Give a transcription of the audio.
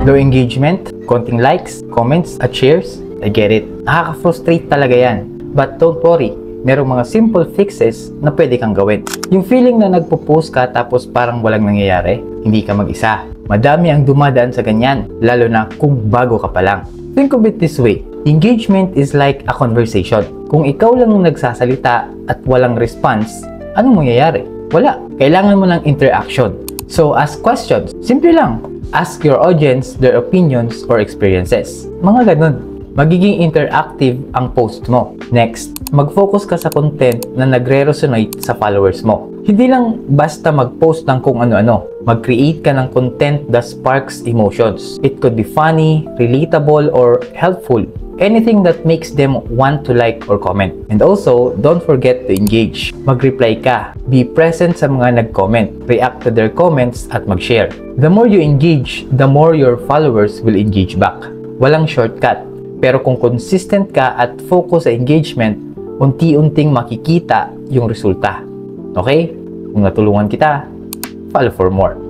Low engagement, konting likes, comments, at shares, I get it. Nakaka-frustrate talaga yan. But don't worry, merong mga simple fixes na pwede kang gawin. Yung feeling na nagpo-post ka tapos parang walang nangyayari, hindi ka mag-isa. Madami ang dumadaan sa ganyan, lalo na kung bago ka pa lang. Think of it this way, engagement is like a conversation. Kung ikaw lang nagsasalita at walang response, anong mangyayari? Wala. Kailangan mo ng interaction. So ask questions. Simple lang. Ask your audience their opinions or experiences. Mga ganun. Magiging interactive ang post mo. Next, mag-focus ka sa content na nagre-resonate sa followers mo. Hindi lang basta mag-post ng kung ano-ano. Mag-create ka ng content that sparks emotions. It could be funny, relatable, or helpful. Anything that makes them want to like or comment. And also, don't forget to engage. Mag-reply ka. Be present sa mga nag-comment. React to their comments at mag-share. The more you engage, the more your followers will engage back. Walang shortcut. Pero kung consistent ka at focus sa engagement, unti-unting makikita yung resulta. Okay? Kung natulungan kita, follow for more.